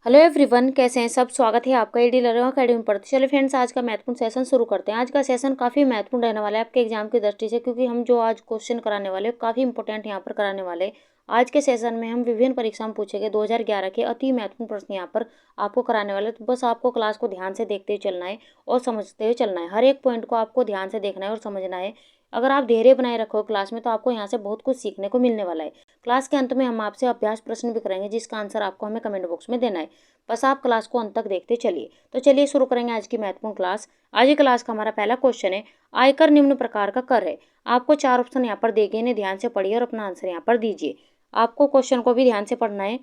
Hello everyone, कैसे हैं सब। स्वागत है आपका ईडी लर्निंग अकेडमी पर। तो चलिए फ्रेंड्स, आज का महत्वपूर्ण सेशन शुरू करते हैं। आज का सेशन काफ़ी महत्वपूर्ण रहने वाला है आपके एग्जाम की दृष्टि से, क्योंकि हम जो आज क्वेश्चन कराने वाले काफ़ी इंपॉर्टेंट यहाँ पर कराने वाले हैं। आज के सेशन में हम विभिन्न परीक्षा में पूछे गए 2011 के अति महत्वपूर्ण प्रश्न यहाँ पर आपको कराने वाले। तो बस आपको क्लास को ध्यान से देखते हुए चलना है और समझते हुए चलना है। हर एक पॉइंट को आपको ध्यान से देखना है और समझना है। अगर आप धैर्य बनाए रखो क्लास में, तो आपको यहाँ से बहुत कुछ सीखने को मिलने वाला है। क्लास के अंत में हम आपसे अभ्यास प्रश्न भी करेंगे, जिसका आंसर आपको हमें कमेंट बॉक्स में देना है। बस आप क्लास को अंत तक देखते चलिए। तो चलिए शुरू करेंगे आज की महत्वपूर्ण क्लास। आज की क्लास का हमारा पहला क्वेश्चन है, आयकर निम्न प्रकार का कर है। आपको 4 ऑप्शन यहाँ पर दिए गए, इन्हें ध्यान से पढ़िए और अपना आंसर यहाँ पर दीजिए। आपको क्वेश्चन को भी ध्यान से पढ़ना है।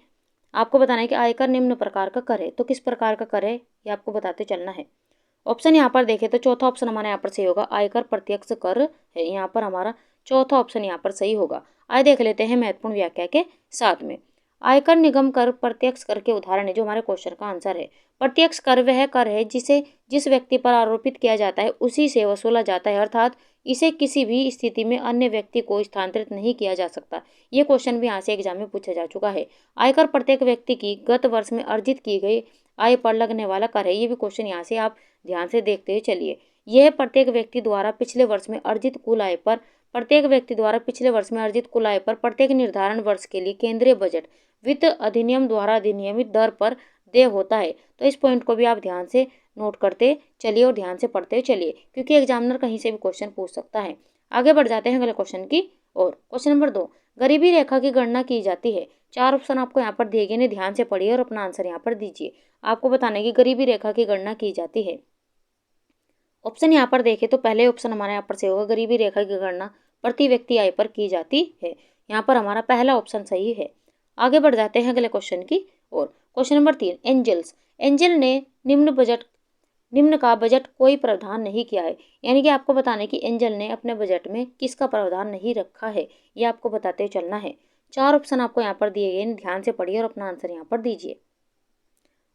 आपको बताना है कि आयकर निम्न प्रकार का कर है, तो किस प्रकार का कर है ये आपको बताते चलना है। ऑप्शन यहाँ पर देखें तो चौथा ऑप्शन हमारा यहाँ पर सही होगा, आयकर प्रत्यक्ष कर है। यहाँ पर हमारा चौथा ऑप्शन यहाँ पर सही होगा। आइए देख लेते हैं महत्वपूर्ण व्याख्या के साथ में। आयकर निगम कर प्रत्यक्ष कर के उदाहरण है, जो हमारे क्वेश्चन का आंसर है। प्रत्यक्ष कर वह कर है जिसे जिस व्यक्ति पर आरोपित किया जाता है उसी से वसूला जाता है, अर्थात इसे किसी भी स्थिति में अन्य व्यक्ति को स्थानांतरित नहीं किया जा सकता। ये क्वेश्चन भी यहाँ से एग्जाम में पूछा जा चुका है। आयकर प्रत्येक व्यक्ति की गत वर्ष में अर्जित की गई आय पर लगने वाला कर है। ये भी क्वेश्चन यहाँ से आप ध्यान से देखते हुए चलिए। यह प्रत्येक व्यक्ति द्वारा पिछले वर्ष में अर्जित कुल आय पर प्रत्येक निर्धारण वर्ष के लिए केंद्रीय बजट वित्त अधिनियम द्वारा अधिनियमित दर पर देय होता है। तो इस पॉइंट को भी आप ध्यान से नोट करते चलिए और ध्यान से पढ़ते चलिए, क्योंकि एग्जामिनर कहीं से भी क्वेश्चन पूछ सकता है। आगे बढ़ जाते हैं अगले क्वेश्चन की ओर। क्वेश्चन नंबर 2, गरीबी रेखा की गणना की जाती है। 4 ऑप्शन आपको यहाँ पर दिए गए, इन्हें ध्यान से पढ़िए और अपना आंसर यहाँ पर दीजिए। आपको बताना है कि गरीबी रेखा की गणना की जाती है। ऑप्शन यहाँ पर देखें तो पहले ऑप्शन हमारा यहाँ पर सही होगा, गरीबी रेखा की गणना प्रति व्यक्ति आय पर की जाती है। यहाँ पर हमारा पहला ऑप्शन सही है। आगे बढ़ जाते हैं अगले क्वेश्चन की ओर। क्वेश्चन नंबर 3, एंजल ने निम्न का बजट कोई प्रावधान नहीं किया है। यानी कि आपको बताना है कि एंजल ने अपने बजट में किसका प्रावधान नहीं रखा है, ये आपको बताते चलना है। 4 ऑप्शन आपको यहाँ पर दिए गए, ध्यान से पढ़िए और अपना आंसर यहाँ पर दीजिए।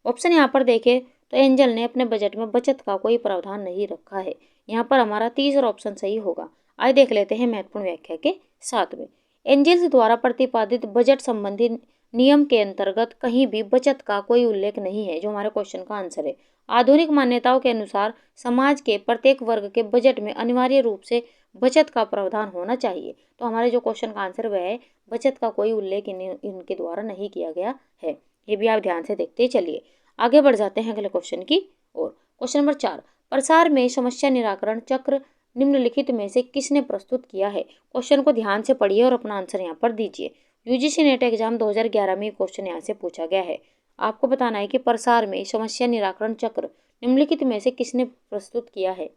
ऑप्शन यहाँ पर देखें तो एंजल ने अपने बजट में बचत का कोई प्रावधान नहीं रखा है। यहाँ पर हमारा तीसरा ऑप्शन सही होगा। आइए देख लेते हैं महत्वपूर्ण व्याख्या के साथ में। एंजल्स द्वारा प्रतिपादित बजट संबंधी नियम के अंतर्गत कहीं भी बचत का कोई उल्लेख नहीं है, जो हमारे क्वेश्चन का आंसर है। आधुनिक मान्यताओं के अनुसार समाज के प्रत्येक वर्ग के बजट में अनिवार्य रूप से बचत का प्रावधान होना चाहिए। तो हमारे जो क्वेश्चन का आंसर वह है, बचत का कोई उल्लेख इनके द्वारा नहीं किया गया है। ये भी आप ध्यान से देखते चलिए। आगे बढ़ जाते हैं अगले क्वेश्चन की ओर। क्वेश्चन नंबर 4, प्रसार में समस्या निराकरण चक्र निम्नलिखित में से किसने प्रस्तुत किया है। क्वेश्चन को ध्यान से पढ़िए और अपना आंसर यहाँ पर दीजिए। यूजीसी नेट एग्जाम 2011 में क्वेश्चन यहाँ से पूछा गया है। आपको बताना है कि प्रसार में समस्या निराकरण चक्र निम्नलिखित में से किसने प्रस्तुत किया है।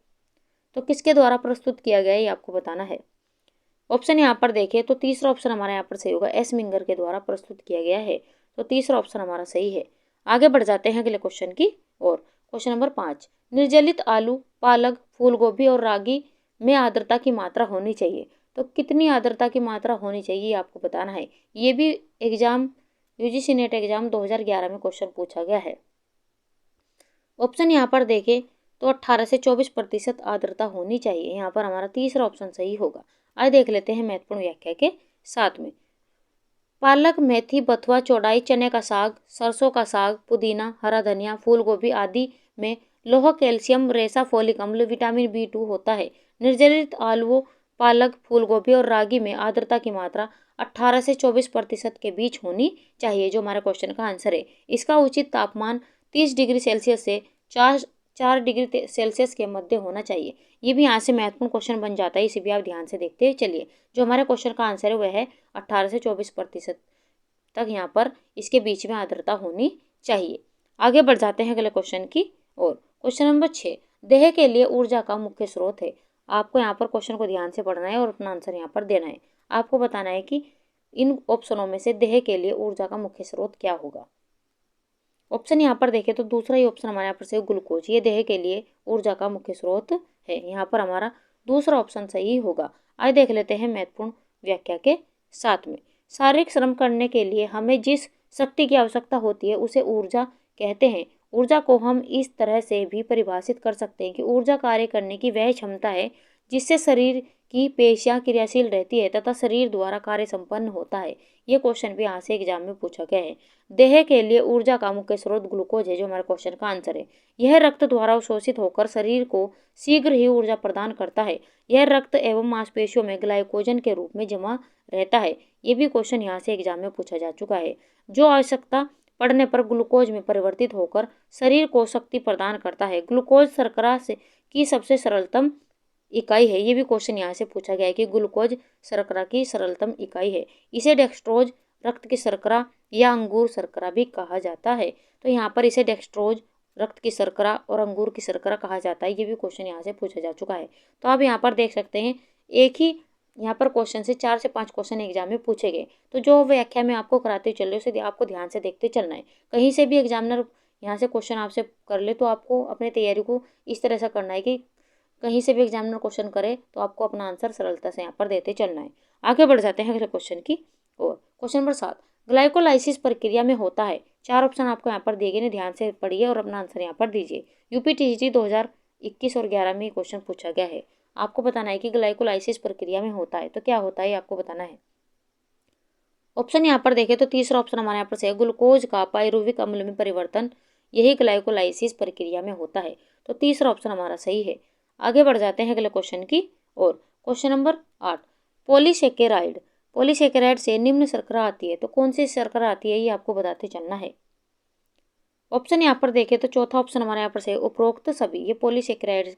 तो किसके द्वारा प्रस्तुत किया गया है ये आपको बताना है। ऑप्शन यहाँ पर देखें तो तीसरा ऑप्शन हमारा यहाँ पर सही होगा, एस मिंगर के द्वारा प्रस्तुत किया गया है। तो तीसरा ऑप्शन हमारा सही है। आगे बढ़ जाते हैं अगले क्वेश्चन की ओर। क्वेश्चन नंबर 5, निर्जलित आलू, पालक, फूल गोभी और रागी में आर्द्रता की मात्रा होनी चाहिए। तो कितनी आर्द्रता की मात्रा होनी चाहिए आपको बताना है। ये भी एग्जाम यूजीसी नेट एग्जाम 2011 में क्वेश्चन पूछा गया है। ऑप्शन यहाँ पर देखें तो 18 से 24% आर्द्रता होनी चाहिए। यहाँ पर हमारा तीसरा ऑप्शन सही होगा। आइए देख लेते हैं महत्वपूर्ण व्याख्या के साथ में। पालक, मेथी, बथुआ, चौड़ाई, चने का साग, सरसों का साग, पुदीना, हरा धनिया, फूल गोभी आदि में लोह, कैल्शियम, रेशा, फोलिक अम्ल, विटामिन B2 होता है। निर्जलित आलूओं, पालक, फूल गोभी और रागी में आर्द्रता की मात्रा 18 से 24% के बीच होनी चाहिए, जो हमारे क्वेश्चन का आंसर है। इसका उचित तापमान 30 डिग्री सेल्सियस से 4 डिग्री सेल्सियस के मध्य होना चाहिए। ये भी यहाँ से महत्वपूर्ण क्वेश्चन बन जाता है, इसे भी आप ध्यान से देखते चलिए। जो हमारे क्वेश्चन का आंसर है वह है 18 से 24% तक यहाँ पर इसके बीच में आर्द्रता होनी चाहिए। आगे बढ़ जाते हैं अगले क्वेश्चन की ओर। क्वेश्चन नंबर 6, देह के लिए ऊर्जा का मुख्य स्रोत है। आपको यहाँ पर क्वेश्चन को ध्यान से पढ़ना है और अपना आंसर यहाँ पर देना है। आपको बताना है कि इन ऑप्शनों में से देह के लिए ऊर्जा का मुख्य स्रोत क्या होगा। ऑप्शन यहाँ पर देखें तो दूसरा ही ऑप्शन हमारे यहाँ पर से ग्लूकोज, ये देह के लिए ऊर्जा का मुख्य स्रोत है। यहाँ पर हमारा दूसरा ऑप्शन सही होगा। आइए देख लेते हैं महत्वपूर्ण व्याख्या के साथ में। शारीरिक श्रम करने के लिए हमें जिस शक्ति की आवश्यकता होती है उसे ऊर्जा कहते हैं। ऊर्जा को हम इस तरह से भी परिभाषित कर सकते हैं कि ऊर्जा कार्य करने की वह क्षमता है जिससे शरीर की पेशियां क्रियाशील रहती है तथा शरीर द्वारा कार्य संपन्न होता है। ये क्वेश्चन भी यहाँ से एग्जाम में पूछा गया है। देह के लिए ऊर्जा का मुख्य स्रोत ग्लूकोज है, जो हमारे क्वेश्चन का आंसर है। यह रक्त द्वारा अवशोषित होकर शरीर को शीघ्र ही ऊर्जा प्रदान करता है। यह रक्त एवं मांसपेशियों में ग्लाइकोजन के रूप में जमा रहता है। ये भी क्वेश्चन यहाँ से एग्जाम में पूछा जा चुका है। जो आवश्यकता पड़ने पर ग्लूकोज में परिवर्तित होकर शरीर को शक्ति प्रदान करता है। ग्लूकोज शर्करा से की सबसे सरलतम इकाई है। ये भी क्वेश्चन यहाँ से पूछा गया है कि ग्लूकोज शर्करा की सरलतम इकाई है। इसे डेक्सट्रोज रक्त की शर्करा या अंगूर शर्करा भी कहा जाता है। तो यहाँ पर इसे डेक्सट्रोज रक्त की शर्करा और अंगूर की शर्करा कहा जाता है। ये भी क्वेश्चन यहाँ से पूछा जा चुका है। तो आप यहाँ पर देख सकते हैं एक ही यहाँ पर क्वेश्चन से 4 से 5 क्वेश्चन एग्जाम में पूछे गए। तो जो व्याख्या मैं आपको कराते चल रही हूँ उसे आपको ध्यान से देखते चलना है। कहीं से भी एग्जामिनर यहाँ से क्वेश्चन आपसे कर ले तो आपको अपनी तैयारी को इस तरह से करना है कि कहीं से भी एग्जामिनर क्वेश्चन करे तो आपको अपना आंसर सरलता से यहाँ पर देते चलना है। आगे बढ़ जाते हैं अगले क्वेश्चन की और क्वेश्चन नंबर 7 ग्लाइकोलाइसिस प्रक्रिया में होता है। 4 ऑप्शन आपको यहाँ पर दिए गए, ध्यान से पढ़िए और अपना आंसर यहाँ पर दीजिए। यूपीटीसीटी 2021 और 11 में क्वेश्चन पूछा गया है। आपको बताना है कि ग्लाइकोलाइसिस प्रक्रिया में होता है तो क्या होता है आपको बताना है। ऑप्शन यहाँ पर देखें तो तीसरा ऑप्शन हमारे यहाँ पर से है ग्लूकोज का पायरुविक अम्ल में परिवर्तन, यही ग्लाइकोलाइसिस प्रक्रिया में होता है। तो तीसरा ऑप्शन हमारा सही है। आगे बढ़ जाते हैं अगले क्वेश्चन की और क्वेश्चन नंबर 8 पॉलीसेकेराइड से निम्न शर्करा आती है। तो कौन सी शर्करा आती है ये आपको बताते चलना है। ऑप्शन यहाँ पर देखें तो चौथा ऑप्शन हमारे यहाँ पर से उपरोक्त सभी, ये पॉलीसेकेराइड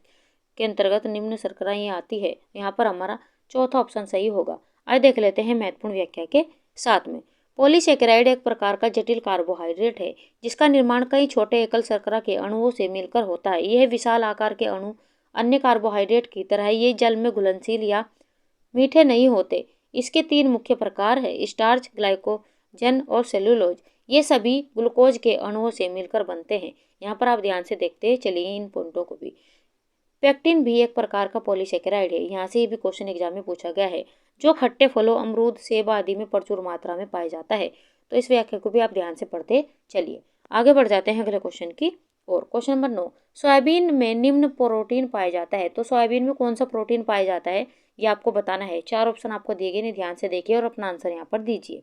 के अंतर्गत निम्न शर्करा ये आती है। यहाँ पर हमारा चौथा ऑप्शन सही होगा। आइए देख लेते हैं महत्वपूर्ण व्याख्या के साथ में। पॉलीसेकेराइड एक प्रकार का जटिल कार्बोहाइड्रेट है जिसका निर्माण कई छोटे एकल शर्करा के अणुओं से मिलकर होता है। यह विशाल आकार के अणु अन्य कार्बोहाइड्रेट की तरह ये जल में घुलनशील या मीठे नहीं होते। इसके 3 मुख्य प्रकार है, स्टार्च, ग्लाइकोजन और सेलुलोज। ये सभी ग्लूकोज के अणुओं से मिलकर बनते हैं। यहाँ पर आप ध्यान से देखते चलिए इन पॉइंटों को भी। पेक्टिन भी एक प्रकार का पॉलीसेकेराइड है। यहाँ से ये भी क्वेश्चन एग्जाम में पूछा गया है, जो खट्टे फलों, अमरूद, सेब आदि में प्रचुर मात्रा में पाया जाता है। तो इस व्याख्या को भी आप ध्यान से पढ़ते चलिए। आगे बढ़ जाते हैं अगले क्वेश्चन की और क्वेश्चन नंबर 9 सोयाबीन में निम्न प्रोटीन पाया जाता है। तो सोयाबीन में कौन सा प्रोटीन पाया जाता है ये आपको बताना है। 4 ऑप्शन आपको दिए गए, ध्यान से देखिए और अपना आंसर यहाँ पर दीजिए।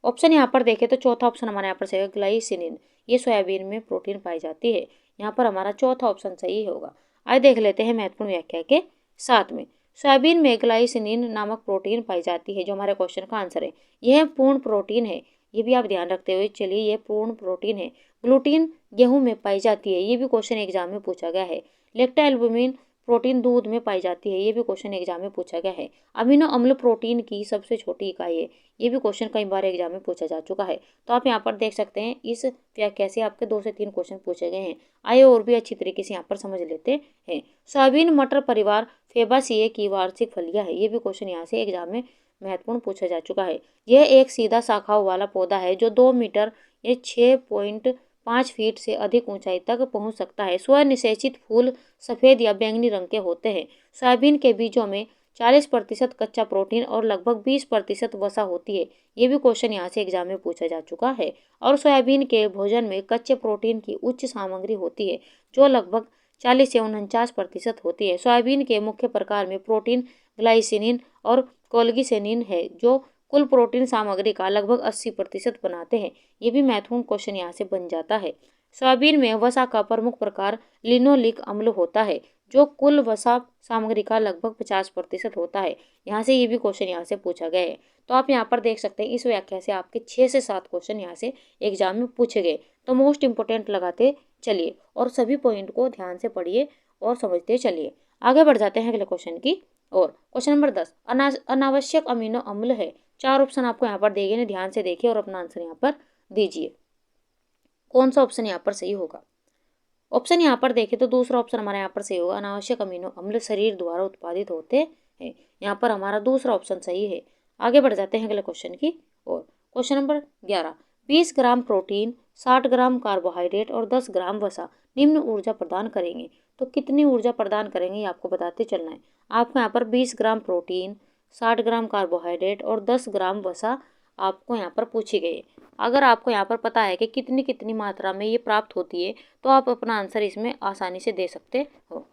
ऑप्शन यहाँ पर देखें तो चौथा ऑप्शन हमारे यहाँ पर सही है ग्लाइसिनिन, ये सोयाबीन में प्रोटीन पाई जाती है। यहाँ पर हमारा चौथा ऑप्शन सही होगा। आइए देख लेते हैं महत्वपूर्ण व्याख्या के साथ में। सोयाबीन में ग्लाइसिनिन नामक प्रोटीन पाई जाती है, जो हमारे क्वेश्चन का आंसर है। यह पूर्ण प्रोटीन है, ये भी आप ध्यान रखते हुए चलिए, यह पूर्ण प्रोटीन है। ग्लूटीन गेहूं में पाई जाती है, ये भी क्वेश्चन एग्जाम में पूछा गया है। लेक्टा एल्बुमिन प्रोटीन दूध में पाई जाती है, ये भी क्वेश्चन एग्जाम में पूछा गया है। अमीनो अम्ल प्रोटीन की सबसे छोटी इकाई है, ये भी क्वेश्चन कई बार एग्जाम में पूछा जा चुका है। तो आप यहाँ पर देख सकते हैं इस व्याख्या से आपके 2 से 3 क्वेश्चन पूछे गए हैं। आइए और भी अच्छी तरीके से यहाँ पर समझ लेते हैं। सोयाबीन मटर परिवार फेबासीए की वार्षिक फलियां है, ये भी क्वेश्चन यहाँ से एग्जाम में महत्वपूर्ण पूछा जा चुका है। यह एक सीधा शाखाओं वाला पौधा है जो 2 मीटर या 6.5 फीट से अधिक ऊंचाई तक पहुंच सकता है। स्वनिषेचित फूल सफ़ेद या बैंगनी रंग के होते हैं। सोयाबीन के बीजों में 40% कच्चा प्रोटीन और लगभग 20% वसा होती है, ये भी क्वेश्चन यहाँ से एग्जाम में पूछा जा चुका है। और सोयाबीन के भोजन में कच्चे प्रोटीन की उच्च सामग्री होती है, जो लगभग 40 से 49% होती है। सोयाबीन के मुख्य प्रकार में प्रोटीन ग्लाइसिनिन और कोलगिसेनिन है, जो कुल प्रोटीन सामग्री का लगभग 80% बनाते हैं। ये भी महत्वपूर्ण क्वेश्चन यहाँ से बन जाता है। सोयाबीन में वसा का प्रमुख प्रकार लिनोलिक अम्ल होता है, जो कुल वसा सामग्री का लगभग 50% होता है। यहाँ से ये भी क्वेश्चन यहाँ से पूछा गया है। तो आप यहाँ पर देख सकते हैं इस व्याख्या से आपके 6 से 7 क्वेश्चन यहाँ से एग्जाम में पूछे गए। तो मोस्ट इंपोर्टेंट लगाते चलिए और सभी पॉइंट को ध्यान से पढ़िए और समझते चलिए। आगे बढ़ जाते हैं अगले क्वेश्चन की और क्वेश्चन नंबर 10 अनावश्यक अमीनो अम्ल है। 4 ऑप्शन आपको यहाँ पर दिए गए, ध्यान से देखिए और अपना आंसर यहाँ पर दीजिए। कौन सा ऑप्शन यहाँ पर सही होगा। ऑप्शन यहाँ पर देखें तो दूसरा ऑप्शन हमारा यहाँ पर सही होगा। अनावश्यक अमीनो अम्ल शरीर द्वारा उत्पादित होते हैं, यहाँ पर हमारा दूसरा ऑप्शन सही है। आगे बढ़ जाते हैं अगले क्वेश्चन की और क्वेश्चन नंबर 11 20 ग्राम प्रोटीन, 60 ग्राम कार्बोहाइड्रेट और 10 ग्राम वसा निम्न ऊर्जा प्रदान करेंगे। तो कितनी ऊर्जा प्रदान करेंगे ये आपको बताते चलना है। आपको यहाँ पर 20 ग्राम प्रोटीन, 60 ग्राम कार्बोहाइड्रेट और 10 ग्राम वसा आपको यहाँ पर पूछी गई है। अगर आपको यहाँ पर पता है कि कितनी कितनी मात्रा में ये प्राप्त होती है तो आप अपना आंसर इसमें आसानी से दे सकते हो।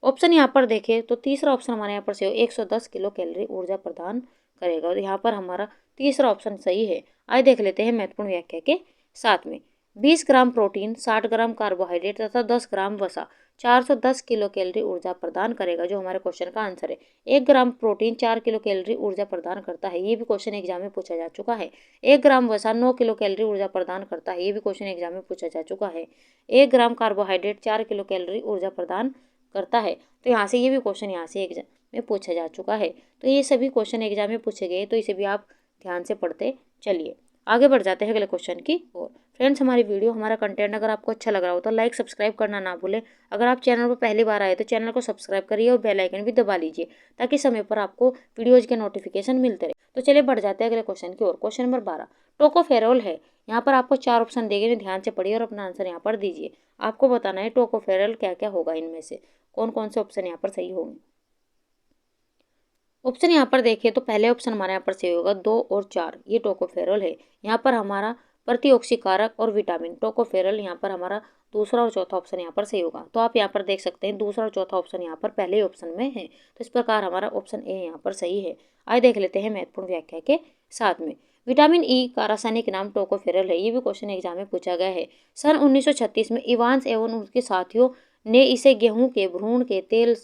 ऑप्शन यहाँ पर देखें तो तीसरा ऑप्शन हमारे यहाँ पर से 110 किलो कैलोरी ऊर्जा प्रदान करेगा, और यहाँ पर हमारा तीसरा ऑप्शन सही है। आइए देख लेते हैं महत्वपूर्ण व्याख्या के साथ में। 20 ग्राम प्रोटीन, 60 ग्राम कार्बोहाइड्रेट तथा 10 ग्राम वसा 410 किलो कैलोरी ऊर्जा प्रदान करेगा, जो हमारे क्वेश्चन का आंसर है। 1 ग्राम प्रोटीन 4 किलो कैलोरी ऊर्जा प्रदान करता है, ये भी क्वेश्चन एग्जाम में पूछा जा चुका है। 1 ग्राम वसा 9 किलो कैलोरी ऊर्जा प्रदान करता है, ये भी क्वेश्चन एग्जाम में पूछा जा चुका है। 1 ग्राम कार्बोहाइड्रेट 4 किलो कैलोरी ऊर्जा प्रदान करता है, तो यहाँ से ये भी क्वेश्चन यहाँ से एग्जाम में पूछा जा चुका है। तो ये सभी क्वेश्चन एग्जाम में पूछे गए, तो इसे भी आप ध्यान से पढ़ते चलिए। आगे बढ़ जाते हैं अगले क्वेश्चन की ओर। फ्रेंड्स, हमारी वीडियो, हमारा कंटेंट अगर आपको अच्छा लग रहा हो तो लाइक सब्सक्राइब करना ना भूलें। अगर आप चैनल पर पहली बार आए तो चैनल को सब्सक्राइब करिए और बेल आइकन भी दबा लीजिए, ताकि समय पर आपको वीडियोज के नोटिफिकेशन मिलते रहे। तो चलिए बढ़ जाते हैं अगले क्वेश्चन की ओर। क्वेश्चन नंबर 12 टोकोफेरोल है। यहाँ पर आपको 4 ऑप्शन देंगे, ध्यान से पढ़िए और अपना आंसर यहाँ पर दीजिए। आपको बताना है टोकोफेरोल क्या क्या होगा, इनमें से कौन कौन से ऑप्शन यहाँ पर सही होंगे। ऑप्शन यहाँ पर देखिए तो पहले ऑप्शन हमारे यहाँ पर सही होगा 2 और 4, ये टोकोफेरोल है। यहाँ पर हमारा प्रतिऑक्सीकारक और विटामिन टोकोफेरोल, यहाँ पर हमारा दूसरा और चौथा ऑप्शन यहाँ पर सही होगा। तो आप यहाँ पर देख सकते हैं दूसरा और चौथा ऑप्शन यहाँ पर पहले ऑप्शन में है, तो इस प्रकार हमारा ऑप्शन ए यहाँ पर सही है। आइए देख लेते हैं महत्वपूर्ण व्याख्या के साथ में। विटामिन ई का रासायनिक नाम टोकोफेरोल है, ये भी क्वेश्चन एग्जाम में पूछा गया है। सन 1936 में इवांस एवं उनके साथियों ने इसे गेहूं के भ्रूण के तेल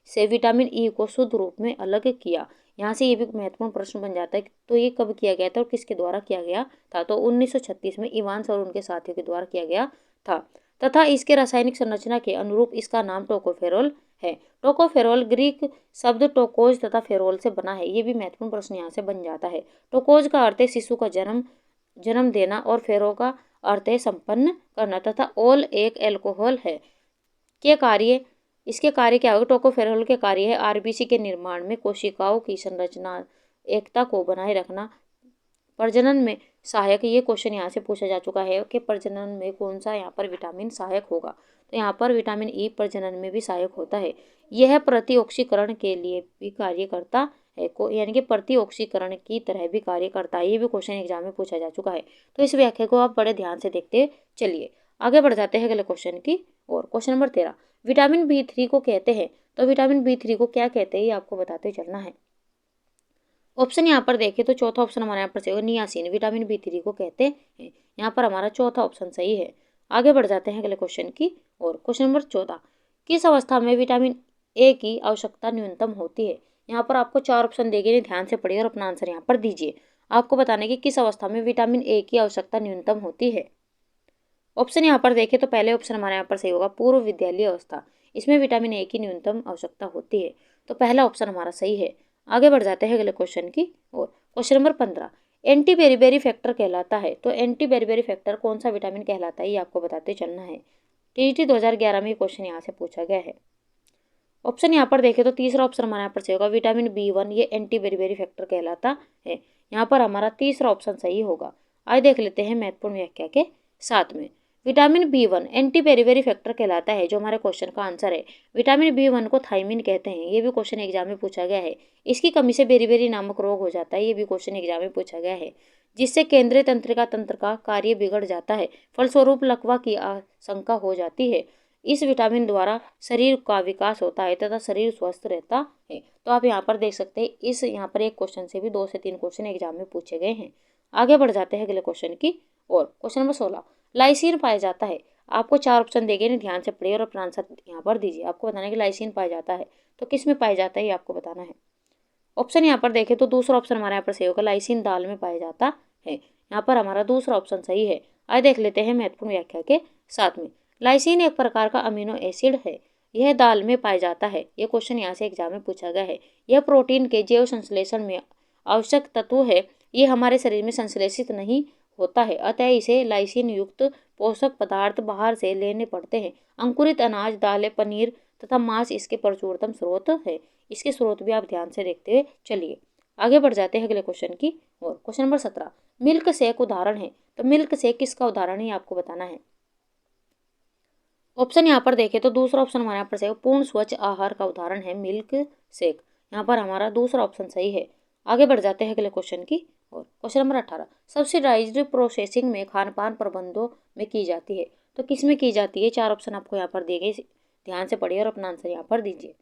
से विटामिन ई को शुद्ध रूप में अलग किया। यहाँ से ये भी महत्वपूर्ण प्रश्न बन जाता है, तो ये कब किया गया था और किसके द्वारा किया गया था। तो 1936 में इवांस और उनके साथियों के द्वारा किया गया था, तथा इसके रासायनिक संरचना के अनुरूप इसका नाम टोकोफेरोल है। टोकोफेरोल ग्रीक शब्द टोकोज तथा फेरोल से बना है, ये भी महत्वपूर्ण प्रश्न यहाँ से बन जाता है। टोकोज का अर्थ है शिशु का जन्म देना, और फेरो का अर्थ है संपन्न करना, तथा ओल एक एल्कोहल है। इसके कार्य क्या होगा। टोकोफेरोल के कार्य है आरबीसी के निर्माण में कोशिकाओं की संरचना एकता को बनाए रखना, प्रजनन में सहायक। ये क्वेश्चन यहाँ से पूछा जा चुका है कि प्रजनन में कौन सा यहाँ पर विटामिन सहायक होगा। तो यहाँ पर विटामिन ई प्रजनन में भी सहायक होता है। यह प्रतिऑक्सीकरण के लिए भी कार्य करता है, यानी कि प्रतिऑक्सीकरण की तरह भी कार्य करता है। ये भी क्वेश्चन एग्जाम में पूछा जा चुका है, तो इस व्याख्या को आप बड़े ध्यान से देखते चलिए। आगे बढ़ जाते हैं अगले क्वेश्चन की और। क्वेश्चन नंबर 13 विटामिन B3 को कहते हैं, तो विटामिन B3 को क्या कहते हैं ये आपको बताते चलना है। ऑप्शन यहाँ पर देखें तो चौथा ऑप्शन हमारे यहाँ पर सही होगा नियासिन, विटामिन B3 को कहते हैं। यहाँ पर हमारा चौथा ऑप्शन सही है। आगे बढ़ जाते हैं अगले क्वेश्चन की और। क्वेश्चन नंबर 14 किस अवस्था में विटामिन ए की आवश्यकता न्यूनतम होती है। यहाँ पर आपको 4 ऑप्शन देंगे, ध्यान से पढ़िए और अपना आंसर यहाँ पर दीजिए। आपको बताना है कि किस अवस्था में विटामिन ए की आवश्यकता न्यूनतम होती है। ऑप्शन यहाँ पर देखें तो पहले ऑप्शन हमारे यहाँ पर सही होगा पूर्व विद्यालय अवस्था, इसमें विटामिन ए की न्यूनतम आवश्यकता होती है, तो पहला ऑप्शन हमारा सही है। आगे बढ़ जाते हैं अगले क्वेश्चन की और। Question number 15 anti beriberi factor कहलाता है, तो एंटी बेरीबेरी फैक्टर कौन सा विटामिन कहलाता है ये आपको बताते चलना है। टीजीटी 2011 में क्वेश्चन यहाँ से पूछा गया है। ऑप्शन यहाँ पर देखें तो तीसरा ऑप्शन हमारे यहाँ पर सही होगा विटामिन B1, ये एंटी बेरीबेरी फैक्टर कहलाता है। यहाँ पर हमारा तीसरा ऑप्शन सही होगा। आइए देख लेते हैं महत्वपूर्ण व्याख्या के साथ में। Vitamin B1 anti beriberi factor कहलाता है, जो हमारे क्वेश्चन का आंसर है। विटामिन B1 को थायमिन कहते हैं, ये भी क्वेश्चन एग्जाम में पूछा गया है। इसकी कमी से बेरीबेरी नामक रोग हो जाता है, ये भी क्वेश्चन एग्जाम में पूछा गया है, जिससे केंद्रीय तंत्रिका तंत्र का कार्य बिगड़ जाता है, फलस्वरूप लकवा की आशंका हो जाती है। इस विटामिन द्वारा शरीर का विकास होता है तथा शरीर स्वस्थ रहता है। तो आप यहाँ पर देख सकते हैं, इस यहाँ पर एक क्वेश्चन से भी 2 से 3 क्वेश्चन एग्जाम में पूछे गए हैं। आगे बढ़ जाते हैं अगले क्वेश्चन की और। क्वेश्चन नंबर 16 लाइसिन पाया जाता है। आपको 4 ऑप्शन देंगे, नहीं ध्यान से पढ़िए और अपना आंसर यहाँ पर दीजिए। आपको बताना है कि लाइसिन पाया जाता है तो किस में पाया जाता है ये आपको बताना है। ऑप्शन यहाँ पर देखें तो दूसरा ऑप्शन हमारे यहाँ पर सही होगा लाइसिन दाल में पाया जाता है। यहाँ पर हमारा दूसरा ऑप्शन सही है। आइए देख लेते हैं महत्वपूर्ण व्याख्या के साथ में। लाइसिन एक प्रकार का अमीनो एसिड है, यह दाल में पाया जाता है। यह क्वेश्चन यहाँ से एग्जाम में पूछा गया है। यह प्रोटीन के जैव संश्लेषण में आवश्यक तत्व है, ये हमारे शरीर में संश्लेषित नहीं होता है, अतः इसे लाइसिन युक्त पोषक पदार्थ बाहर से लेने पड़ते हैं। अंकुरित अनाज, दालें, पनीर तथा मांस इसके प्रचुरतम स्रोत है। इसके स्रोत भी आप ध्यान से देखते हुए चलिए। आगे बढ़ जाते हैं अगले क्वेश्चन की और। क्वेश्चन नंबर 17 मिल्क शेक उदाहरण है, तो मिल्क शेक किसका उदाहरण है आपको बताना है। ऑप्शन यहाँ पर देखें तो दूसरा ऑप्शन हमारे यहाँ पर सही है पूर्ण स्वच्छ आहार का उदाहरण है मिल्क शेक। यहाँ पर हमारा दूसरा ऑप्शन सही है। आगे बढ़ जाते हैं अगले क्वेश्चन की और। क्वेश्चन नंबर 18 सब्सिडाइज्ड प्रोसेसिंग में खान पान प्रबंधों में की जाती है, तो किस में की जाती है। 4 ऑप्शन आपको यहाँ पर दिए गए, ध्यान से पढ़िए और अपना आंसर यहाँ पर दीजिए।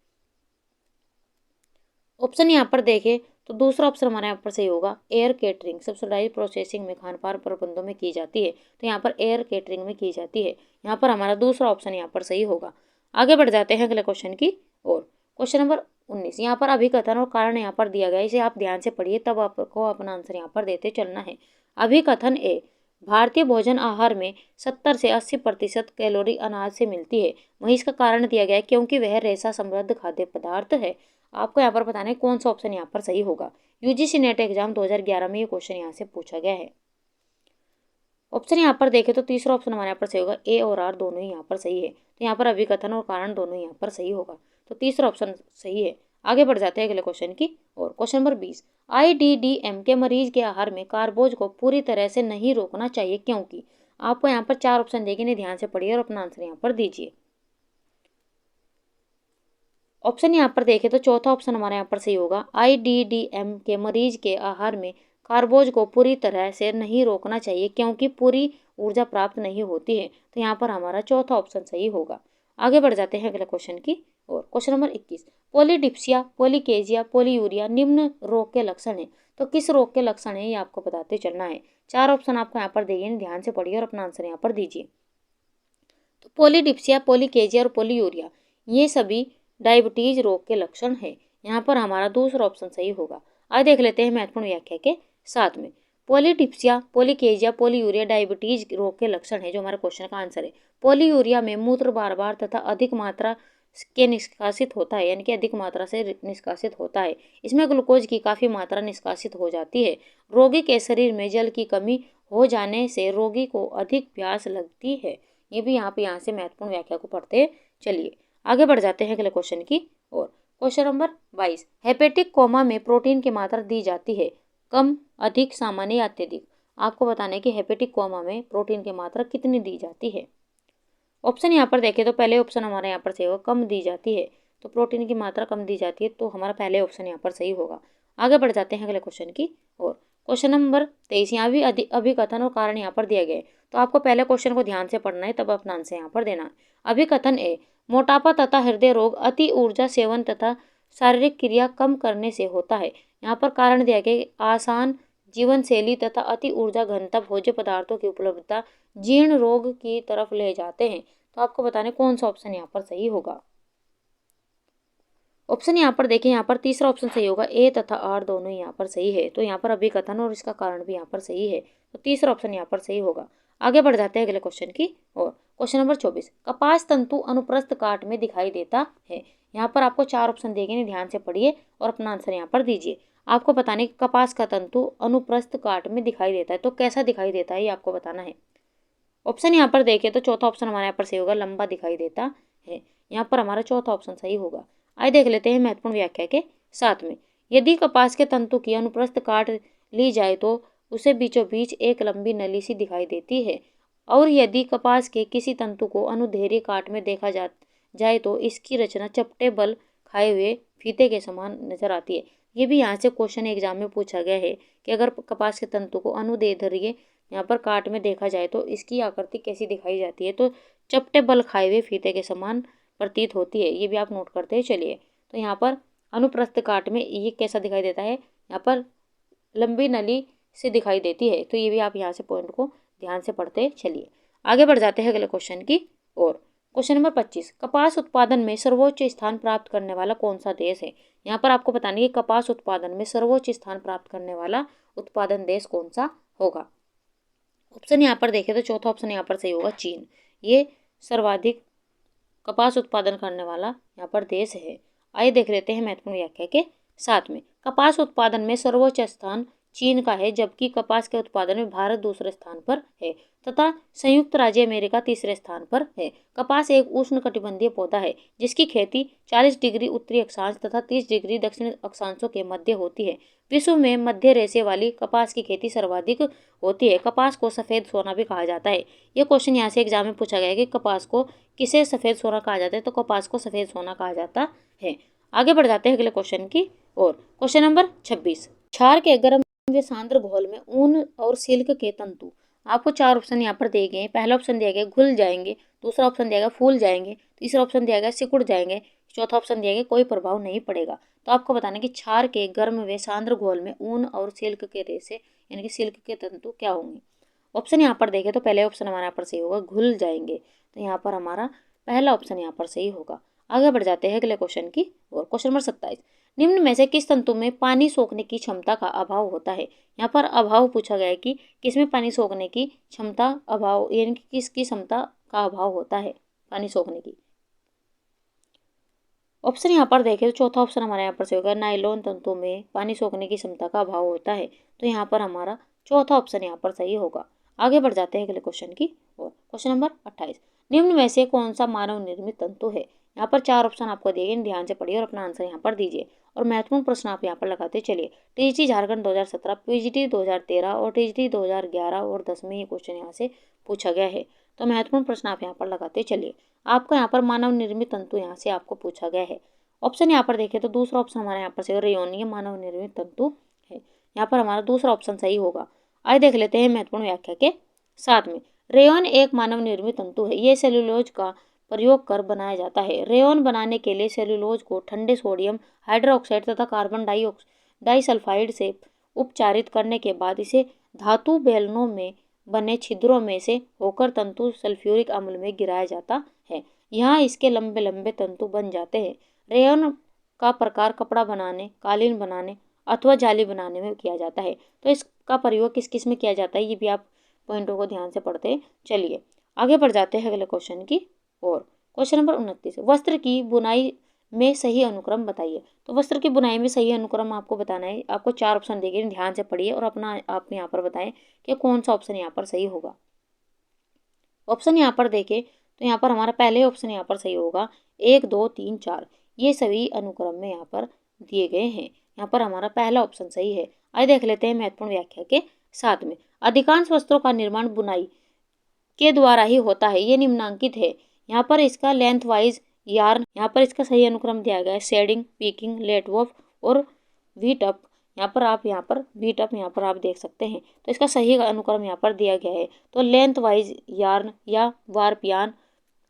ऑप्शन यहाँ पर देखें तो दूसरा ऑप्शन हमारा यहाँ पर सही होगा, एयर केटरिंग सब्सिडाइज प्रोसेसिंग में खान पान प्रबंधों में की जाती है। तो यहाँ पर एयर केटरिंग में की जाती है, यहाँ पर हमारा दूसरा ऑप्शन यहाँ पर सही होगा। आगे बढ़ जाते हैं अगले क्वेश्चन की ओर। क्वेश्चन नंबर 19, यहाँ पर अभिकथन और कारण यहाँ पर दिया गया है, इसे आप ध्यान से पढ़िए तब आपको अपना आंसर यहाँ पर देते चलना है। अभिकथन ए, भारतीय भोजन आहार में 70 से 80% कैलोरी अनाज से मिलती है। वहीं इसका कारण दिया गया है क्योंकि वह रेशा समृद्ध खाद्य पदार्थ है। आपको यहाँ पर बताना है कौन सा ऑप्शन यहाँ पर सही होगा। यूजीसी नेट एग्जाम 2011 में ये क्वेश्चन यहाँ से पूछा गया है। ऑप्शन यहाँ पर देखें तो तीसरा ऑप्शन हमारे यहाँ पर सही होगा, ए और आर दोनों ही यहाँ पर सही है। तो यहाँ पर अभिकथन और कारण दोनों यहाँ पर सही होगा, तो तीसरा ऑप्शन सही है। आगे बढ़ जाते हैं अगले क्वेश्चन की और। क्वेश्चन नंबर 20, IDDM के मरीज के आहार में कार्बोज को पूरी तरह से नहीं रोकना चाहिए क्योंकि। आपको यहाँ पर 4 ऑप्शन देंगे, इन्हें ध्यान से पढ़िए और अपना आंसर यहाँ पर दीजिए। ऑप्शन यहाँ पर देखें तो चौथा ऑप्शन हमारे यहाँ पर सही होगा, IDDM के मरीज के आहार में कार्बोज को पूरी तरह से नहीं रोकना चाहिए क्योंकि पूरी ऊर्जा प्राप्त नहीं होती है। तो यहाँ पर हमारा चौथा ऑप्शन सही होगा। आगे बढ़ जाते हैं अगले क्वेश्चन की और। क्वेश्चन नंबर 21, पॉलीडिप्सिया, पॉलीकेजिया, पॉलीयूरिया निम्न रोग के लक्षण है। तो किस रोग के लक्षण है ये आपको बताते चलना है। 4 ऑप्शन आपको यहाँ पर दिए, ध्यान से पढ़िए और अपना आंसर यहाँ पर दीजिए। तो पॉलीडिप्सिया, पॉलीकेजिया और पॉलीयूरिया ये सभी डायबिटीज रोग के लक्षण है। यहाँ पर हमारा दूसरा ऑप्शन सही होगा। आज देख लेते हैं महत्वपूर्ण व्याख्या के साथ में। पॉलीडिप्सिया, पॉलीकेजिया, पॉलीयूरिया डायबिटीज रोग के लक्षण है, जो हमारे क्वेश्चन का आंसर है। पॉलीयूरिया में मूत्र बार बार तथा अधिक मात्रा के निष्कासित होता है, यानी कि अधिक मात्रा से निष्कासित होता है। इसमें ग्लूकोज की काफ़ी मात्रा निष्कासित हो जाती है। रोगी के शरीर में जल की कमी हो जाने से रोगी को अधिक प्यास लगती है। ये भी यहाँ से महत्वपूर्ण व्याख्या को पढ़ते चलिए। आगे बढ़ जाते हैं अगले क्वेश्चन की और। क्वेश्चन नंबर 22, हेपेटिक कोमा में प्रोटीन की मात्रा दी जाती है, कम, अधिक, सामान्य या अत्यधिक। आपको बताना है कि हेपेटिक कोमा में प्रोटीन की मात्रा कितनी दी जाती है। ऑप्शन यहाँ पर देखें तो पहले ऑप्शन हमारे यहाँ पर सही होगा, कम दी जाती है। तो प्रोटीन की मात्रा कम दी जाती है, तो हमारा पहले ऑप्शन यहाँ पर सही होगा। आगे बढ़ जाते हैं अगले क्वेश्चन की और। क्वेश्चन नंबर 23, यहाँ भी अभिकथन और कारण यहाँ पर दिया गया है। तो आपको पहले क्वेश्चन को ध्यान से पढ़ना है, तब अपना आंसर यहाँ पर देना है। अभिकथन ए, मोटापा तथा हृदय रोग अति ऊर्जा सेवन तथा शारीरिक क्रिया कम करने से होता है। यहाँ पर कारण दिया गया, आसान जीवन शैली तथा अति ऊर्जा घनता भोज्य पदार्थों की उपलब्धता जीर्ण रोग की तरफ ले जाते हैं। तो आपको बताने कौन सा ऑप्शन यहाँ पर सही होगा। ऑप्शन यहाँ पर देखें, यहाँ पर तीसरा ऑप्शन सही होगा, ए तथा आर दोनों यहाँ पर सही है। तो यहाँ पर अभिकथन और इसका कारण भी यहाँ पर सही है, तो तीसरा ऑप्शन यहाँ पर सही होगा। आगे बढ़ जाते हैं अगले क्वेश्चन की और। क्वेश्चन नंबर 24, कपास तंतु अनुप्रस्थ काट में दिखाई देता है। यहाँ पर आपको 4 ऑप्शन देंगे, ध्यान से पढ़िए और अपना आंसर यहाँ पर दीजिए। आपको बताने कि कपास का तंतु अनुप्रस्थ काट में दिखाई देता है, तो कैसा दिखाई देता है ये आपको बताना है। ऑप्शन यहाँ पर देखें तो चौथा ऑप्शन हमारे यहाँ पर सही होगा, लंबा दिखाई देता है। यहाँ पर हमारा चौथा ऑप्शन सही होगा। आइए देख लेते हैं महत्वपूर्ण व्याख्या के साथ में। यदि कपास के तंतु की अनुप्रस्थ काट ली जाए तो उसे बीचों बीच एक लंबी नली सी दिखाई देती है, और यदि कपास के किसी तंतु को अनुदैर्ध्य काट में देखा जाए तो इसकी रचना चपटे बल खाए हुए फीते के समान नजर आती है। ये भी यहाँ से क्वेश्चन एग्जाम में पूछा गया है कि अगर कपास के तंतु को अनुदैर्ध्य यहाँ पर काट में देखा जाए तो इसकी आकृति कैसी दिखाई जाती है, तो चपटे बल खाए हुए फीते के समान प्रतीत होती है। ये भी आप नोट करते चलिए। तो यहाँ पर अनुप्रस्थ काट में ये कैसा दिखाई देता है, यहाँ पर लंबी नली से दिखाई देती है। तो ये भी आप यहाँ से पॉइंट को ध्यान से पढ़ते चलिए। आगे बढ़ जाते हैं अगले क्वेश्चन की और। क्वेश्चन नंबर 25, कपास उत्पादन में सर्वोच्च स्थान प्राप्त करने वाला कौन सा देश है। यहाँ पर आपको बताना है कि कपास उत्पादन में सर्वोच्च स्थान प्राप्त करने वाला उत्पादन देश कौन सा होगा। ऑप्शन यहाँ पर देखें तो चौथा ऑप्शन यहाँ पर सही होगा, चीन। ये सर्वाधिक कपास उत्पादन करने वाला यहाँ पर देश है। आइए देख लेते हैं महत्वपूर्ण व्याख्या के साथ में। कपास उत्पादन में सर्वोच्च स्थान चीन का है, जबकि कपास के उत्पादन में भारत दूसरे स्थान पर है तथा संयुक्त राज्य अमेरिका तीसरे स्थान पर है। कपास एक उष्णकटिबंधीय पौधा है जिसकी खेती 40 डिग्री उत्तरी अक्षांश तथा 30 डिग्री दक्षिणी अक्षांशों के मध्य होती है। विश्व में मध्य रेशे वाली कपास की खेती सर्वाधिक होती है। कपास को सफ़ेद सोना भी कहा जाता है। यह क्वेश्चन यहाँ से एग्जाम में पूछा गया है कि कपास को किसे सफ़ेद सोना कहा जाता है, तो कपास को सफ़ेद सोना कहा जाता है। आगे बढ़ जाते हैं अगले क्वेश्चन की और। क्वेश्चन नंबर 26, क्षार के गर्म व सांद्र घोल में ऊन और सिल्क के तंतु आपको 4 ऑप्शन यहाँ पर दिए गए हैं। पहला ऑप्शन दिया गया घुल जाएंगे, दूसरा ऑप्शन दिया गया फूल जाएंगे, तीसरा ऑप्शन दिया गया सिकुड़ जाएंगे, चौथा ऑप्शन दिया गया कोई प्रभाव नहीं पड़ेगा। तो आपको बताना कि क्षार के गर्म व सांद्र घोल में ऊन और सिल्क के रेशे यानी कि सिल्क के तंतु क्या होंगे। ऑप्शन यहाँ पर देखें तो पहले ऑप्शन हमारे यहाँ पर सही होगा, घुल जाएंगे। तो यहाँ पर हमारा पहला ऑप्शन यहाँ पर सही होगा। आगे बढ़ जाते हैं अगले क्वेश्चन की और। क्वेश्चन नंबर 27, निम्न में से किस तंतु में पानी सोखने की क्षमता का अभाव होता है। यहाँ पर अभाव पूछा गया है कि किसमें पानी सोखने की क्षमता अभाव यानी कि किसकी क्षमता का अभाव होता है पानी सोखने की। ऑप्शन यहाँ पर देखें तो चौथा ऑप्शन हमारे यहाँ पर सही होगा, नायलॉन तंतु में पानी सोखने की क्षमता का अभाव होता है। तो यहाँ पर हमारा चौथा ऑप्शन यहाँ पर सही होगा। आगे बढ़ जाते हैं अगले क्वेश्चन की और। क्वेश्चन नंबर 28, निम्न में से कौन सा मानव निर्मित तंतु है। यहाँ पर 4 ऑप्शन आपको दिए गए, ध्यान से पढ़िए और अपना आंसर यहाँ पर दीजिए और महत्वपूर्ण प्रश्न आप यहाँ पर लगाते चलिए। टीजीटी झारखंड 2017, पीजीटी 2013 और टीजीटी 2011 और 10 में ये क्वेश्चन यहाँ से पूछा गया है। तो महत्वपूर्ण प्रश्न आप यहाँ पर लगाते चलिए। आपको यहाँ पर मानव निर्मित तंतु यहाँ से आपको पूछा गया है। ऑप्शन यहाँ पर देखें तो दूसरा ऑप्शन हमारे यहाँ पर सही, रेयोन ये मानव निर्मित तंतु है। यहाँ पर हमारा दूसरा ऑप्शन सही होगा। आइए देख लेते हैं महत्वपूर्ण व्याख्या के साथ में। रेयोन एक मानव निर्मित तंतु है। ये सेलुलोज का प्रयोग कर बनाया जाता है। रेयोन बनाने के लिए सेलुलोज को ठंडे सोडियम हाइड्रोक्साइड तथा कार्बन डाइसल्फाइड से उपचारित करने के बाद इसे धातु बेलनों में बने छिद्रों में से होकर तंतु सल्फ्यूरिक अम्ल में गिराया जाता है। यहाँ इसके लंबे लंबे तंतु बन जाते हैं। रेयोन का प्रकार कपड़ा बनाने, कालीन बनाने अथवा जाली बनाने में किया जाता है। तो इसका प्रयोग किस किस में किया जाता है ये भी आप पॉइंटों को ध्यान से पढ़ते चलिए। आगे बढ़ जाते हैं अगले क्वेश्चन की और। क्वेश्चन नंबर 29, वस्त्र की बुनाई में सही अनुक्रम बताइए। तो वस्त्र की बुनाई में सही अनुक्रम आपको बताना है। आपको 4 ऑप्शन देंगे, ध्यान से पढ़िए और अपना आप यहाँ पर बताएं कि कौन सा ऑप्शन यहाँ पर सही होगा। ऑप्शन यहाँ पर देखें तो यहाँ पर हमारा पहले ऑप्शन यहाँ पर सही होगा, 1 2 3 4 ये सभी अनुक्रम में यहाँ पर दिए गए हैं। यहाँ पर हमारा पहला ऑप्शन सही है। आइए देख लेते हैं महत्वपूर्ण व्याख्या के साथ में। अधिकांश वस्त्रों का निर्माण बुनाई के द्वारा ही होता है, ये निम्नांकित है। यहाँ पर इसका लेंथ वाइज यार्न, यहाँ पर इसका सही अनुक्रम दिया गया है, शेडिंग, पीकिंग, लेटवॉफ और वीट अप। यहाँ पर वीट अप यहाँ पर आप देख सकते हैं। तो इसका सही अनुक्रम यहाँ पर दिया गया है। तो लेंथ वाइज यार्न या warp yarn,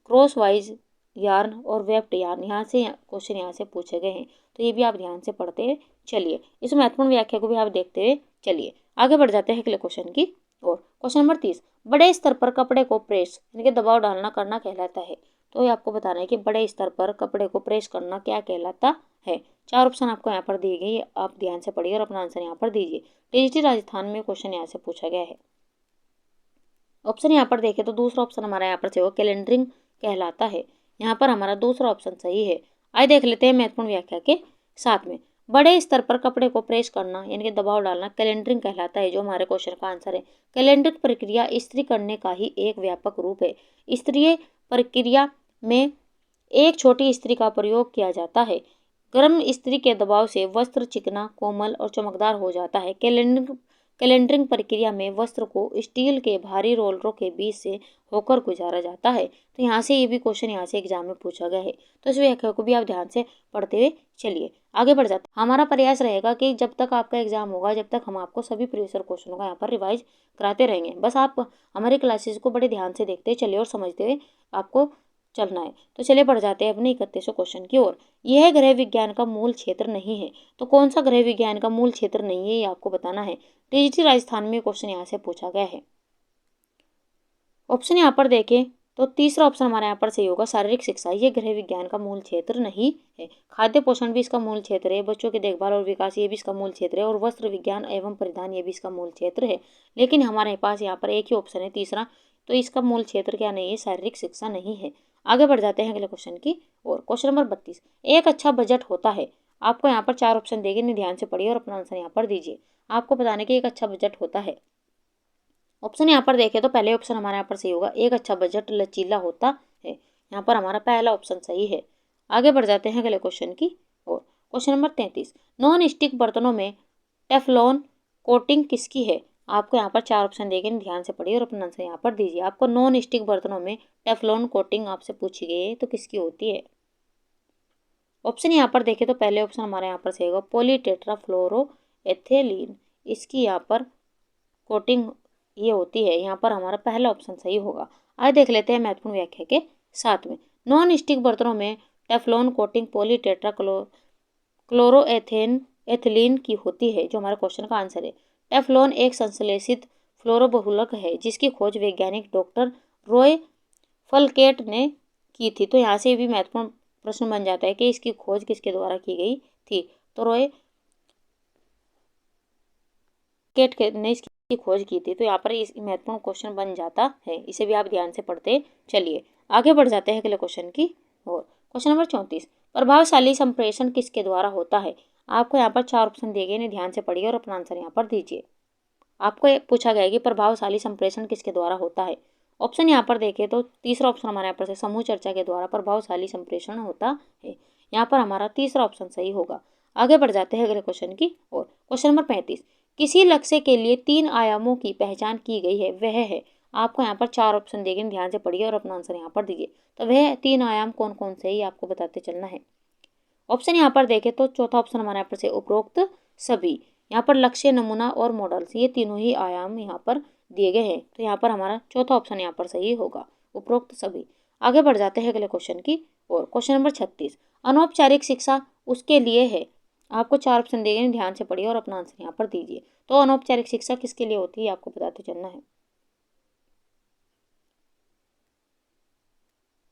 cross wise yarn और वेप्ड यार्न यहाँ से क्वेश्चन यहाँ से पूछे गए हैं। तो ये भी आप ध्यान से पढ़ते चलिए। इस महत्वपूर्ण व्याख्या को भी आप देखते हुए चलिए। आगे बढ़ जाते हैं अगले क्वेश्चन की और। क्वेश्चन नंबर 30, बड़े स्तर पर कपड़े को प्रेस यानी कि दबाव डालना करना कहलाता है। तो ये आपको बताना है कि बड़े स्तर पर कपड़े को प्रेस करना क्या कहलाता है। 4 ऑप्शन आपको यहाँ पर दिए गए, आप ध्यान से पढ़िए और अपना आंसर यहाँ पर दीजिए। टीजीटी राजस्थान में क्वेश्चन यहाँ से पूछा गया है। ऑप्शन यहाँ पर देखें तो दूसरा ऑप्शन हमारा यहाँ पर सही होगा, कैलेंडरिंग कहलाता है। यहाँ पर हमारा दूसरा ऑप्शन सही है। आइए देख लेते हैं महत्वपूर्ण व्याख्या के साथ में। बड़े स्तर पर कपड़े को प्रेस करना यानी कि दबाव डालना कैलेंडरिंग कहलाता है, जो हमारे क्वेश्चन का आंसर है। कैलेंडरिंग प्रक्रिया इस्त्री करने का ही एक व्यापक रूप है। इस्त्री प्रक्रिया में एक छोटी इस्त्री का प्रयोग किया जाता है। गर्म इस्त्री के दबाव से वस्त्र चिकना, कोमल और चमकदार हो जाता है। कैलेंडरिंग प्रक्रिया में वस्त्र को स्टील के भारी रोलरों के बीच से होकर गुजारा जाता है। तो यहाँ से ये भी क्वेश्चन यहाँ से एग्जाम में पूछा गया है। तो इस व्याख्या को भी आप ध्यान से पढ़ते हुए चलिए। आगे बढ़ जाते हैं। हमारा प्रयास रहेगा कि जब तक आपका एग्जाम होगा, जब तक हम आपको सभी प्रीवियस क्वेश्चनों का यहाँ पर रिवाइज कराते रहेंगे। बस आप हमारी क्लासेस को बड़े ध्यान से देखते चलिए और समझते हुए आपको चलना है। तो चलिए बढ़ जाते हैं अपने 31वें क्वेश्चन की ओर। यह ग्रह विज्ञान का मूल क्षेत्र नहीं है। तो कौन सा ग्रह विज्ञान का मूल क्षेत्र नहीं है ये आपको बताना है। टीजीटी राजस्थान में क्वेश्चन यहाँ से पूछा गया है। ऑप्शन यहाँ पर देखें तो तीसरा ऑप्शन हमारे यहाँ पर सही होगा, शारीरिक शिक्षा ये गृह विज्ञान का मूल क्षेत्र नहीं है। खाद्य पोषण भी इसका मूल क्षेत्र है। बच्चों की देखभाल और विकास ये भी इसका मूल क्षेत्र है। और वस्त्र विज्ञान एवं परिधान ये भी इसका मूल क्षेत्र है। लेकिन हमारे पास यहाँ पर एक ही ऑप्शन है तीसरा, तो इसका मूल क्षेत्र क्या नहीं है, शारीरिक शिक्षा नहीं है। आगे बढ़ जाते हैं अगले क्वेश्चन की और। क्वेश्चन नंबर 32, एक अच्छा बजट होता है। आपको यहाँ पर 4 ऑप्शन देंगे, नहीं ध्यान से पढ़िए और अपना आंसर यहाँ पर दीजिए। आपको बताने कि एक अच्छा बजट होता है। ऑप्शन यहाँ पर देखें तो पहले ऑप्शन हमारे यहाँ पर सही होगा, एक अच्छा बजट लचीला होता है। यहाँ पर हमारा पहला ऑप्शन सही है। आगे बढ़ जाते हैं अगले क्वेश्चन की और। क्वेश्चन नंबर 33, नॉन स्टिक बर्तनों में टेफलॉन कोटिंग किसकी है। आपको यहाँ पर 4 ऑप्शन देंगे, ध्यान से पढ़िए और अपना आंसर यहाँ पर दीजिए। आपको नॉन स्टिक बर्तनों में टेफलॉन कोटिंग आपसे पूछी गई है तो किसकी होती है। ऑप्शन यहाँ पर देखें तो पहले ऑप्शन हमारे यहाँ पर सही होगा, पॉलीटेट्राफ्लोरोएथिलीन इसकी यहाँ पर कोटिंग ये होती है, यहाँ पर हमारा पहला ऑप्शन सही होगा। आइए देख लेते हैं महत्वपूर्ण व्याख्या के साथ में। नॉन स्टिक बर्तनों में Teflon coating polytetra chloroethane ethylene की होती है, जो हमारे क्वेश्चन का आंसर है। टेफ्लॉन एक संश्लेषित फ्लोरोबहुलक है जिसकी खोज वैज्ञानिक डॉक्टर रॉय फलकेट ने की थी। तो यहाँ से भी महत्वपूर्ण प्रश्न बन जाता है कि इसकी खोज किसके द्वारा की गई थी। तो रॉय केट ने इसकी खोज की थी। तो यहाँ पर इस महत्वपूर्ण क्वेश्चन बन जाता है, इसे भी आप ध्यान से पढ़ते चलिए। आगे बढ़ जाते हैं अगले क्वेश्चन की और। क्वेश्चन नंबर 34, प्रभावशाली संप्रेषण किसके द्वारा होता है। आपको यहाँ पर 4 ऑप्शन दिए गए, इन्हें ध्यान से पढ़िए और अपना आंसर यहाँ पर दीजिए। आपको पूछा गया है कि प्रभावशाली संप्रेषण किसके द्वारा होता है। ऑप्शन यहाँ पर देखें तो तीसरा ऑप्शन हमारे यहाँ पर से समूह चर्चा के द्वारा प्रभावशाली संप्रेषण होता है। यहाँ पर हमारा तीसरा ऑप्शन सही होगा। आगे बढ़ जाते हैं अगले क्वेश्चन की और। क्वेश्चन नंबर 35, किसी लक्ष्य के लिए 3 आयामों की पहचान की गई है, वह है। आपको यहाँ पर 4 ऑप्शन देंगे, ध्यान से पढ़िए और अपना आंसर यहाँ पर दीजिए। तो वह 3 आयाम कौन कौन से, ये आपको बताते चलना है। ऑप्शन यहाँ पर देखें तो चौथा ऑप्शन हमारे यहाँ पर से उपरोक्त सभी। यहाँ पर लक्ष्य, नमूना और मॉडल्स, ये तीनों ही आयाम यहाँ पर दिए गए हैं। तो यहाँ पर हमारा चौथा ऑप्शन यहाँ पर सही होगा, उपरोक्त सभी। आगे बढ़ जाते हैं अगले क्वेश्चन की और। क्वेश्चन नंबर 36, अनौपचारिक शिक्षा उसके लिए है। आपको 4 ऑप्शन दिए गए, ध्यान से पढ़िए और अपना आंसर यहाँ पर दीजिए। तो अनौपचारिक शिक्षा किसके लिए होती है, आपको बताते चलना है।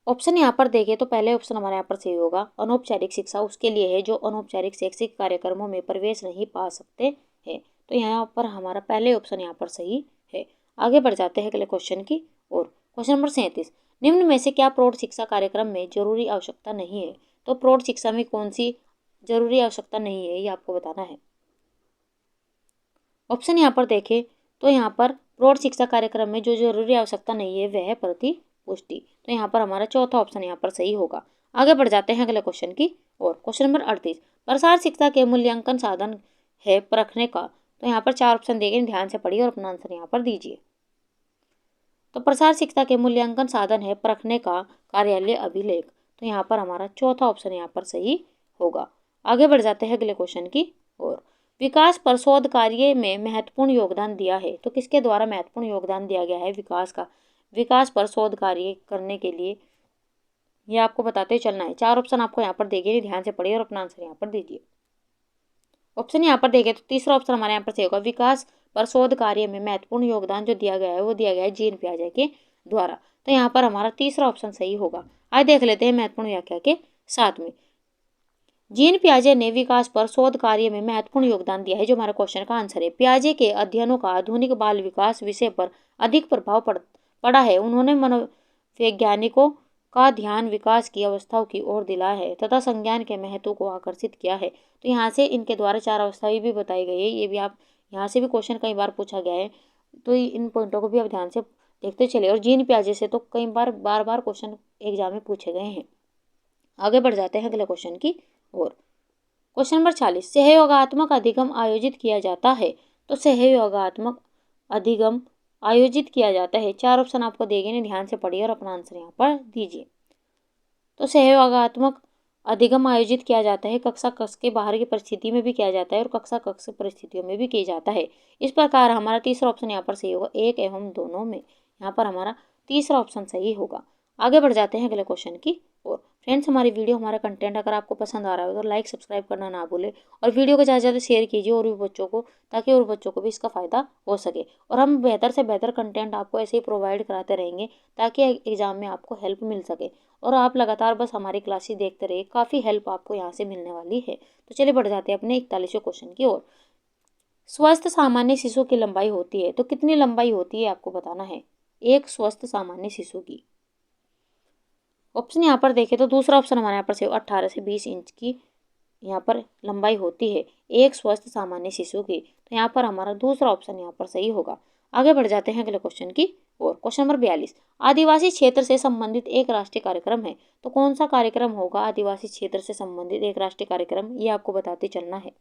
ऑप्शन यहाँ पर देखें तो पहले ऑप्शन हमारे यहाँ पर सही होगा। अनौपचारिक शिक्षा उसके लिए है जो अनौपचारिक शैक्षिक कार्यक्रमों में प्रवेश नहीं पा सकते हैं। तो यहाँ पर हमारा पहले ऑप्शन यहाँ पर सही है। आगे बढ़ जाते हैं अगले क्वेश्चन की और। क्वेश्चन नंबर 37, निम्न में से क्या प्रौढ़ शिक्षा कार्यक्रम में जरूरी आवश्यकता नहीं है। तो प्रौढ़ शिक्षा में कौन सी जरूरी आवश्यकता नहीं है, ये आपको बताना है। ऑप्शन यहाँ पर देखें तो यहाँ पर प्रौढ़ शिक्षा कार्यक्रम में जो जरूरी आवश्यकता नहीं है वह है प्रतिपुष्टि। तो यहाँ पर हमारा चौथा ऑप्शन यहाँ पर सही होगा। आगे बढ़ जाते हैं अगले क्वेश्चन की और। क्वेश्चन नंबर 38, प्रसार शिक्षा के मूल्यांकन साधन है परखने का। तो यहाँ पर 4 ऑप्शन देंगे, ध्यान से पढ़िए और अपना आंसर यहाँ पर दीजिए। तो प्रसार शिक्षा के मूल्यांकन साधन है परखने का कार्यालय अभिलेख। तो यहाँ पर हमारा चौथा ऑप्शन यहाँ पर सही होगा। आगे बढ़ जाते हैं अगले क्वेश्चन की और। विकास पर शोध कार्य में महत्वपूर्ण योगदान दिया है। तो किसके द्वारा महत्वपूर्ण योगदान दिया गया है विकास का, विकास पर शोध कार्य करने के लिए, ये आपको बताते चलना है। 4 ऑप्शन आपको यहाँ पर देंगे, ध्यान से पढ़िए और अपना आंसर यहाँ पर दीजिए। ऑप्शन यहाँ पर देखें तो तीसरा ऑप्शन हमारे यहाँ पर सही होगा। विकास पर शोध कार्य में महत्वपूर्ण योगदान जो दिया गया है वो दिया गया है जीन पियाजे के द्वारा। तो यहाँ पर हमारा तीसरा ऑप्शन सही होगा। आइए देख लेते हैं महत्वपूर्ण व्याख्या के साथ में। जीन पियाजे ने विकास पर शोध कार्य में महत्वपूर्ण योगदान दिया है, जो हमारा क्वेश्चन का आंसर है। पियाजे के अध्ययनों का आधुनिक बाल विकास विषय पर अधिक प्रभाव पड़ा है। उन्होंने मनोवैज्ञानिकों का ध्यान विकास की अवस्थाओं की ओर दिला है तथा संज्ञान के महत्व को आकर्षित किया है। तो यहाँ से इनके द्वारा 4 अवस्थाएं भी बताई गई है। ये भी आप यहाँ से भी क्वेश्चन कई बार पूछा गया है, तो इन पॉइंटों को भी आप ध्यान से देखते चलिए। और जीन पियाजे से तो कई बार बार क्वेश्चन एग्जाम में पूछे गए हैं। आगे बढ़ जाते हैं अगले क्वेश्चन की और। क्वेश्चन नंबर 40, सहयोगात्मक अधिगम आयोजित किया जाता है। तो सहयोगात्मक अधिगम आयोजित किया जाता है। 4 ऑप्शन आपको देंगे, नहीं ध्यान से पढ़िए और अपना आंसर यहाँ पर दीजिए। तो सहयोगात्मक अधिगम आयोजित किया जाता है कक्षा कक्ष के बाहर की परिस्थिति में भी किया जाता है और कक्षा कक्ष परिस्थितियों में भी किया जाता है। इस प्रकार हमारा तीसरा ऑप्शन यहाँ पर सही होगा, एक एवं दोनों में। यहाँ पर हमारा तीसरा ऑप्शन सही होगा। आगे बढ़ जाते हैं अगले क्वेश्चन की और। फ्रेंड्स, हमारी वीडियो, हमारा कंटेंट अगर आपको पसंद आ रहा हो तो लाइक सब्सक्राइब करना ना भूलें और वीडियो को ज़्यादा से ज़्यादा शेयर कीजिए और भी बच्चों को, ताकि और बच्चों को भी इसका फ़ायदा हो सके। और हम बेहतर से बेहतर कंटेंट आपको ऐसे ही प्रोवाइड कराते रहेंगे ताकि एग्ज़ाम में आपको हेल्प मिल सके। और आप लगातार बस हमारी क्लासेस देखते रहिए, काफ़ी हेल्प आपको यहाँ से मिलने वाली है। तो चलिए बढ़ जाते हैं अपने 41वें क्वेश्चन की ओर। स्वस्थ सामान्य शिशु की लंबाई होती है, तो कितनी लंबाई होती है आपको बताना है एक स्वस्थ सामान्य शिशु की। ऑप्शन यहाँ पर देखें तो दूसरा ऑप्शन हमारे यहाँ पर से 18 से 20 इंच की यहाँ पर लंबाई होती है एक स्वस्थ सामान्य शिशु की। तो यहाँ पर हमारा दूसरा ऑप्शन यहाँ पर सही होगा। आगे बढ़ जाते हैं अगले क्वेश्चन की और। क्वेश्चन नंबर 42, आदिवासी क्षेत्र से संबंधित एक राष्ट्रीय कार्यक्रम है। तो कौन सा कार्यक्रम होगा आदिवासी क्षेत्र से संबंधित एक राष्ट्रीय कार्यक्रम, ये आपको बताते चलना है।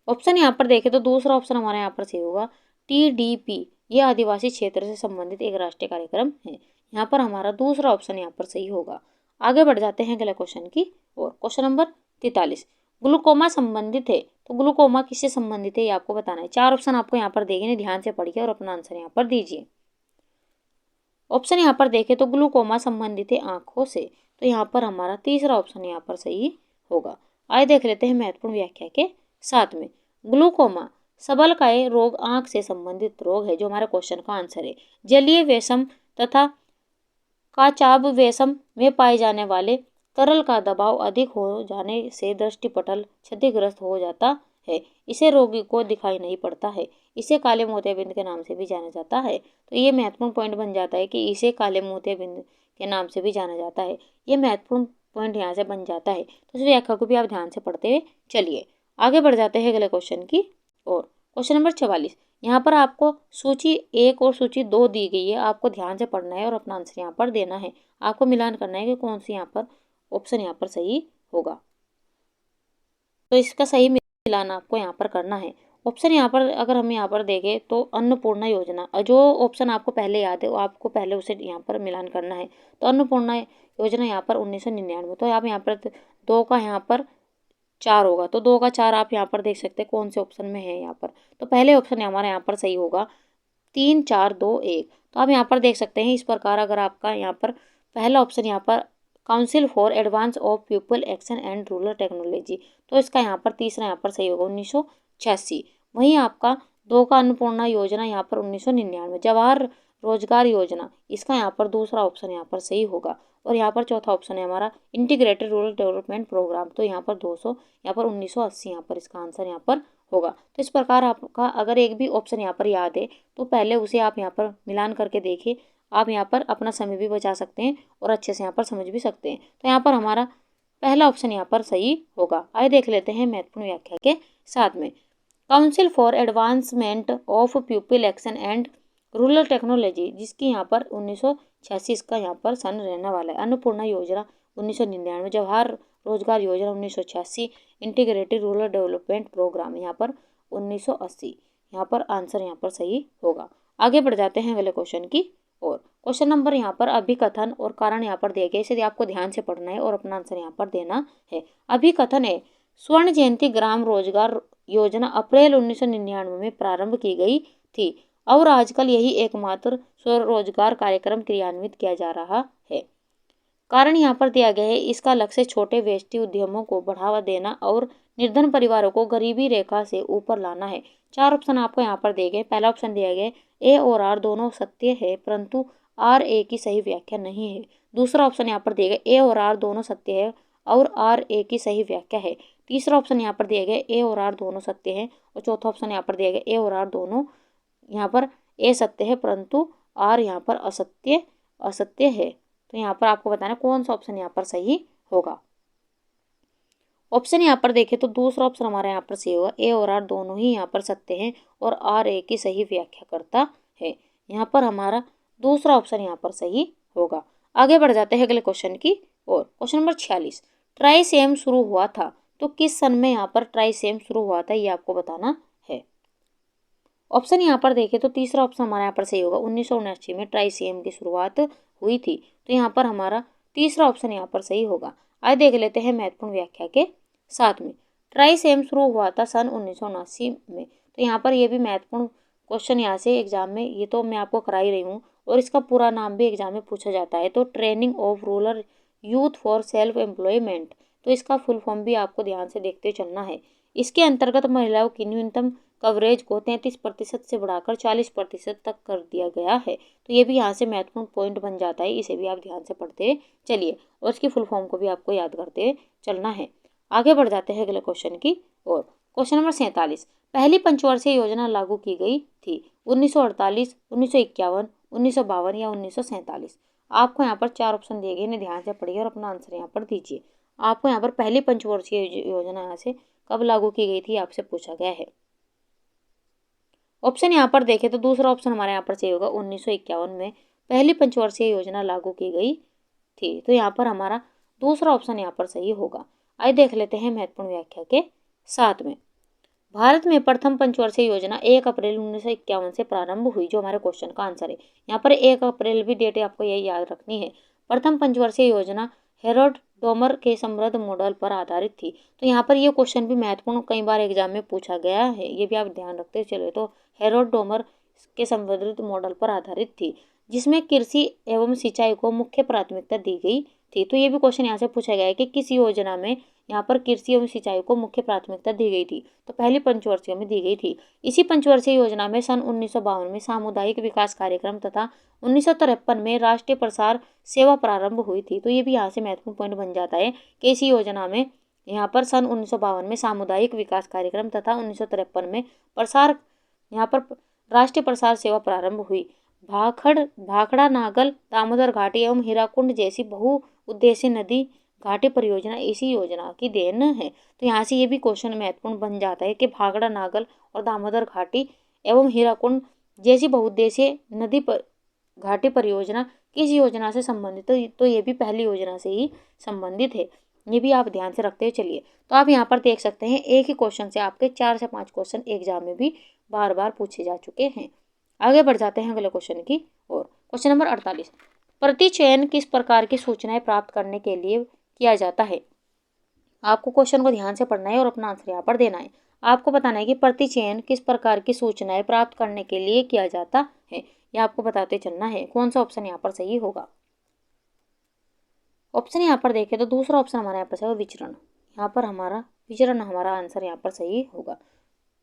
ऑप्शन यहाँ पर देखें तो दूसरा ऑप्शन हमारे यहाँ पर सही होगा, TDP। ये आदिवासी क्षेत्र से संबंधित एक राष्ट्रीय कार्यक्रम है। यहाँ पर हमारा दूसरा ऑप्शन यहाँ पर सही होगा। आगे बढ़ जाते हैं अगले क्वेश्चन की और। क्वेश्चन नंबर 43, ग्लूकोमा संबंधित है, तो ग्लूकोमा किससे संबंधित है ये आपको बताना है। 4 ऑप्शन आपको यहाँ पर देंगे, ध्यान से पढ़िए और अपना आंसर यहाँ पर दीजिए। ऑप्शन यहाँ पर देखें तो ग्लूकोमा संबंधित है आंखों से, तो यहाँ पर हमारा तीसरा ऑप्शन यहाँ पर सही होगा। आइए देख लेते हैं महत्वपूर्ण व्याख्या के साथ में। ग्लूकोमा सबलकाय रोग आंख से संबंधित रोग है, जो हमारे क्वेश्चन का आंसर है। जलीय वेशम तथा काचाभ वेशम में पाए जाने वाले तरल का दबाव अधिक हो जाने से दृष्टिपटल क्षतिग्रस्त हो जाता है। इसे रोगी को दिखाई नहीं पड़ता है। इसे काले मोतियाबिंद के नाम से भी जाना जाता है। तो ये महत्वपूर्ण पॉइंट बन जाता है कि इसे काले मोतियाबिंद के नाम से भी जाना जाता है। ये महत्वपूर्ण पॉइंट यहाँ से बन जाता है। तो इस व्याख्या को भी आप ध्यान से पढ़ते हुए चलिए। आगे बढ़ जाते हैं अगले क्वेश्चन की ओर। Question number 44। यहाँ पर आपको सूची 1 और सूची 2 दी गई है, आपको ध्यान से पढ़ना है और अपना आंसर यहाँ पर देना है। आपको मिलान करना है कि कौन सी यहाँ पर ऑप्शन यहाँ पर सही होगा। तो इसका सही मिलान आपको यहाँ पर करना है। ऑप्शन यहाँ पर अगर हम यहाँ पर देखें तो अन्नपूर्णा योजना, जो ऑप्शन आपको पहले याद है वो आपको पहले उसे यहाँ पर मिलान करना है। तो अन्नपूर्णा योजना यहाँ पर 1999, तो आप यहाँ पर 2 का यहाँ पर 4 होगा, तो 2 का 4 आप यहाँ पर देख सकते हैं कौन से ऑप्शन में है यहाँ पर। तो पहले ऑप्शन हमारा यहाँ पर सही होगा 3 4 2 1। तो आप यहाँ पर देख सकते हैं इस प्रकार अगर आपका यहाँ पर पहला ऑप्शन यहाँ पर council for advance of people action and rural technology, तो इसका यहाँ पर तीसरा यहाँ पर सही होगा 1986। वहीं आपका 2 का अन्नपूर्णा योजना यहाँ पर 1999। जवाहर रोजगार योजना, इसका यहाँ पर दूसरा ऑप्शन यहाँ पर सही होगा। और यहाँ पर चौथा ऑप्शन है हमारा इंटीग्रेटेड रूरल डेवलपमेंट प्रोग्राम, तो यहाँ पर 200 यहाँ पर 1980 यहाँ पर इसका आंसर यहाँ पर होगा। तो इस प्रकार आपका अगर एक भी ऑप्शन यहाँ पर याद है तो पहले उसे आप यहाँ पर मिलान करके देखिए। आप यहाँ पर अपना समय भी बचा सकते हैं और अच्छे से यहाँ पर समझ भी सकते हैं। तो यहाँ पर हमारा पहला ऑप्शन यहाँ पर सही होगा। आइए देख लेते हैं महत्वपूर्ण व्याख्या के साथ में। Council for advancement of people action and rural technology, जिसकी यहाँ पर 1986 का यहाँ पर सन रहने वाला है। अन्नपूर्णा योजना 1999, जवाहर रोजगार योजना 1986, इंटीग्रेटेड रूरल डेवलपमेंट प्रोग्राम यहाँ पर 1980। यहाँ पर आंसर यहाँ पर सही होगा। आगे बढ़ जाते हैं अगले क्वेश्चन की और। क्वेश्चन नंबर यहाँ पर अभिकथन और कारण यहाँ पर दिए गए, इसे आपको ध्यान से पढ़ना है और अपना आंसर यहाँ पर देना है। अभिकथन है स्वर्ण जयंती ग्राम रोजगार योजना अप्रैल 1999 में प्रारंभ की गई थी और आजकल यही एकमात्र स्वरोजगार कार्यक्रम क्रियान्वित किया जा रहा है। कारण यहाँ पर दिया गया है इसका लक्ष्य छोटे व्यष्टि उद्यमों को बढ़ावा देना और निर्धन परिवारों को गरीबी रेखा से ऊपर लाना है। 4 ऑप्शन आपको यहाँ पर दिए गए। पहला ऑप्शन दिया गया ए और आर दोनों सत्य है परंतु आर ए की सही व्याख्या नहीं है। दूसरा ऑप्शन यहाँ पर दिया गया ए और आर दोनों सत्य है और आर ए की सही व्याख्या है। तीसरा ऑप्शन यहाँ पर दिया गया ए और आर दोनों सत्य है और चौथा ऑप्शन यहाँ पर दिया गया ए और आर दोनों यहाँ पर ए सत्य है परंतु आर यहाँ पर असत्य है। तो यहाँ पर आपको बताना कौन सा ऑप्शन यहाँ पर सही होगा। ऑप्शन यहाँ पर देखें तो दूसरा ऑप्शन हमारा यहाँ पर सही होगा। ए और आर दोनों ही यहाँ पर सत्य हैं और आर ए की सही व्याख्या करता है। यहाँ पर हमारा दूसरा ऑप्शन यहाँ पर सही होगा। आगे बढ़ जाते हैं अगले क्वेश्चन की और। Question number 46। ट्राइसेम शुरू हुआ था, तो किस सन में यहाँ पर ट्राइसेम शुरू हुआ था ये आपको बताना है। ऑप्शन यहाँ पर देखें तो तीसरा ऑप्शन हमारा यहाँ पर सही होगा। 1979 में ट्राइसेम की शुरुआत हुई थी, तो यहाँ पर हमारा तीसरा ऑप्शन यहाँ पर सही होगा। आइए देख लेते हैं महत्वपूर्ण व्याख्या के साथ में। ट्राइसेम शुरू हुआ था सन 1979 में, तो यहाँ पर ये भी महत्वपूर्ण क्वेश्चन यहाँ से एग्जाम में, ये तो मैं आपको करा ही रही हूँ और इसका पूरा नाम भी एग्जाम में पूछा जाता है। तो training of rural youth for self employment, तो इसका फुल फॉर्म भी आपको ध्यान से देखते चलना है। इसके अंतर्गत महिलाओं की न्यूनतम कवरेज को 33% से बढ़ाकर 40% तक कर दिया गया है। तो ये भी यहाँ से महत्वपूर्ण पॉइंट बन जाता है, इसे भी आप ध्यान से पढ़ते चलिए और इसकी फुल फॉर्म को भी आपको याद करते चलना है। आगे बढ़ जाते हैं अगले क्वेश्चन की और। Question number 47। पहली पंचवर्षीय योजना लागू की गई थी 1948, 1951, 1952 या 1947। आपको यहाँ पर 4 ऑप्शन दिए गए, इन्हें ध्यान से पढ़िए और अपना आंसर यहाँ पर दीजिए। आपको यहाँ पर पहली पंचवर्षीय योजना यहाँ से कब लागू की गई थी आपसे पूछा गया है। ऑप्शन यहाँ पर देखें तो दूसरा ऑप्शन हमारे यहाँ पर सही होगा। 1951 में पहली पंचवर्षीय योजना लागू की गई थी, तो यहाँ पर हमारा दूसरा ऑप्शन यहाँ पर सही होगा। आइए देख लेते हैं महत्वपूर्ण व्याख्या के साथ में। भारत में प्रथम पंचवर्षीय योजना 1 अप्रैल 1951 से प्रारंभ हुई, जो हमारे क्वेश्चन का आंसर है। यहाँ पर 1 अप्रैल भी डेट आपको यही याद रखनी है। प्रथम पंचवर्षीय योजना हेरोड डोमर के समृद्ध मॉडल पर आधारित थी। तो यहाँ पर ये क्वेश्चन भी महत्वपूर्ण, कई बार एग्जाम में पूछा गया है, ये भी आप ध्यान रखते चले। तो हेरोड डोमर के समृद्ध मॉडल पर आधारित थी, जिसमें कृषि एवं सिंचाई को मुख्य प्राथमिकता दी गई थी। तो ये भी क्वेश्चन यहाँ से पूछा गया है कि किस योजना में यहाँ पर कृषि एवं सिंचाई को मुख्य प्राथमिकता दी गई थी। तो पहली पंचवर्षीय में दी गई थी। इसी पंचवर्षीय योजना में सन 1952 में सामुदायिक विकास कार्यक्रम तथा 1953 में राष्ट्रीय प्रसार सेवा प्रारंभ हुई थी। तो ये भी यहाँ से महत्वपूर्ण पॉइंट बन जाता है कि इसी योजना में यहाँ पर सन 1952 में सामुदायिक विकास कार्यक्रम तथा 1953 में प्रसार यहाँ पर राष्ट्रीय प्रसार सेवा प्रारंभ हुई। भाखड़ा नागल दामोदर घाटी एवं हीराकुंड जैसी बहुउद्देशीय नदी घाटी परियोजना इसी योजना की देन है। तो यहाँ से ये भी क्वेश्चन महत्वपूर्ण बन जाता है कि भाखड़ा नागल और दामोदर घाटी एवं हीराकुंड जैसी बहुउद्देशीय नदी पर घाटी परियोजना किस योजना से संबंधित है। तो ये भी पहली योजना से ही संबंधित है, ये भी आप ध्यान से रखते हुए चलिए। तो आप यहाँ पर देख सकते हैं एक ही क्वेश्चन से आपके 4 से 5 क्वेश्चन एग्जाम में भी बार बार पूछे जा चुके हैं। आगे बढ़ जाते हैं अगले क्वेश्चन की ओर। क्वेश्चन नंबर 48, प्रतिचयन किस प्रकार की सूचनाएं प्राप्त करने के लिए किया जाता है। आपको क्वेश्चन को ध्यान से पढ़ना है और अपना आंसर यहाँ पर देना है। आपको बताना है कि प्रतिचयन किस प्रकार की सूचनाएं प्राप्त करने के लिए किया जाता है, ये आपको बताते चलना है। कौन सा ऑप्शन यहाँ पर सही होगा। ऑप्शन यहाँ पर देखें तो दूसरा ऑप्शन हमारा यहाँ पर सही विचरण, यहाँ पर हमारा विचरण हमारा आंसर यहाँ पर सही होगा।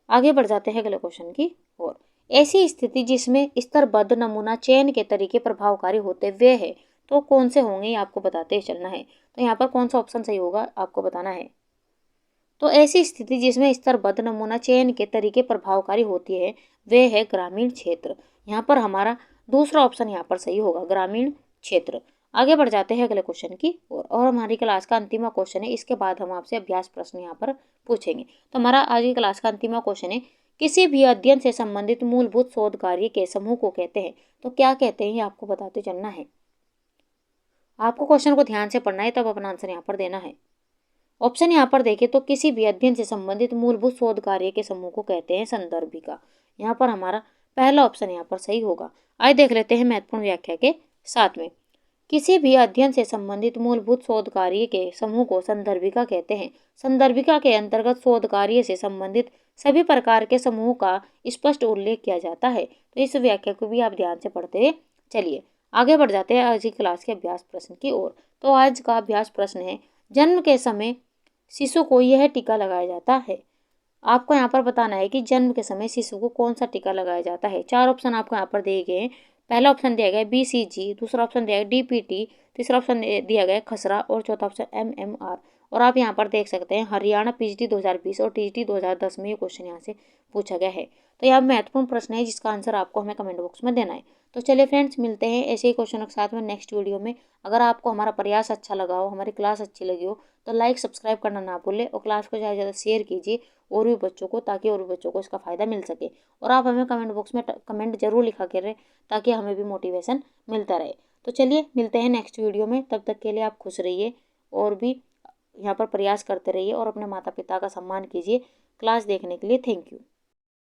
आगे बढ़ जाते हैं अगले क्वेश्चन की ओर। ऐसी स्थिति जिसमें स्तरबद्ध नमूना चयन के तरीके प्रभावकारी होते वे है, तो कौन से होंगे ये आपको बताते चलना है। तो यहाँ पर कौन सा ऑप्शन सही होगा आपको बताना है। तो ऐसी स्थिति जिसमें स्तरबद्ध नमूना चयन के तरीके प्रभावकारी होती है वे है ग्रामीण क्षेत्र। यहाँ पर हमारा दूसरा ऑप्शन यहाँ पर सही होगा, ग्रामीण क्षेत्र। आगे बढ़ जाते हैं अगले क्वेश्चन की और हमारी क्लास का अंतिम क्वेश्चन है। इसके बाद हम आपसे अभ्यास प्रश्न यहाँ पर पूछेंगे। तो हमारा आज की क्लास का अंतिम क्वेश्चन है, किसी भी अध्ययन से संबंधित मूलभूत शोध कार्य के समूह को कहते हैं। तो क्या कहते हैं ये आपको बताते चलना है। आपको क्वेश्चन को ध्यान से पढ़ना है, तब अपना आंसर यहाँ पर देना है। ऑप्शन यहाँ पर देखें तो किसी भी अध्ययन से संबंधित मूलभूत शोध कार्य के समूह को कहते हैं संदर्भिका। यहाँ पर हमारा पहला ऑप्शन यहाँ पर सही होगा। आइए देख लेते हैं महत्वपूर्ण व्याख्या के साथ में। किसी भी अध्ययन से संबंधित मूलभूत शोध कार्य के समूह को संदर्भिका कहते हैं। संदर्भिका के अंतर्गत शोध कार्य से संबंधित सभी प्रकार के समूह का स्पष्ट उल्लेख किया जाता है। तो इस व्याख्या को भी आप ध्यान से पढ़ते हुए चलिए। आगे बढ़ जाते हैं आज की क्लास के अभ्यास प्रश्न की ओर। तो आज का अभ्यास प्रश्न है, जन्म के समय शिशु को यह टीका लगाया जाता है। आपको यहाँ पर बताना है कि जन्म के समय शिशु को कौन सा टीका लगाया जाता है। 4 ऑप्शन आपको यहाँ पर दिए गए हैं। पहला ऑप्शन दिया गया BCG, दूसरा ऑप्शन दिया गया DPT, तीसरा ऑप्शन दिया गया खसरा और चौथा ऑप्शन MMR। और आप यहाँ पर देख सकते हैं हरियाणा PGT 2020 और TGT 2010 में ये क्वेश्चन यहाँ से पूछा गया है। तो यह महत्वपूर्ण प्रश्न है जिसका आंसर आपको हमें कमेंट बॉक्स में देना है। तो चलिए फ्रेंड्स, मिलते हैं ऐसे ही क्वेश्चनों के साथ में नेक्स्ट वीडियो में। अगर आपको हमारा प्रयास अच्छा लगा हो, हमारी क्लास अच्छी लगी हो, तो लाइक सब्सक्राइब करना ना भूलें और क्लास को ज़्यादा से ज़्यादा शेयर कीजिए और भी बच्चों को, ताकि और भी बच्चों को इसका फ़ायदा मिल सके। और आप हमें कमेंट बॉक्स में कमेंट जरूर लिखा करें ताकि हमें भी मोटिवेशन मिलता रहे। तो चलिए मिलते हैं नेक्स्ट वीडियो में। तब तक के लिए आप खुश रहिए और भी यहाँ पर प्रयास करते रहिए और अपने माता पिता का सम्मान कीजिए। क्लास देखने के लिए थैंक यू।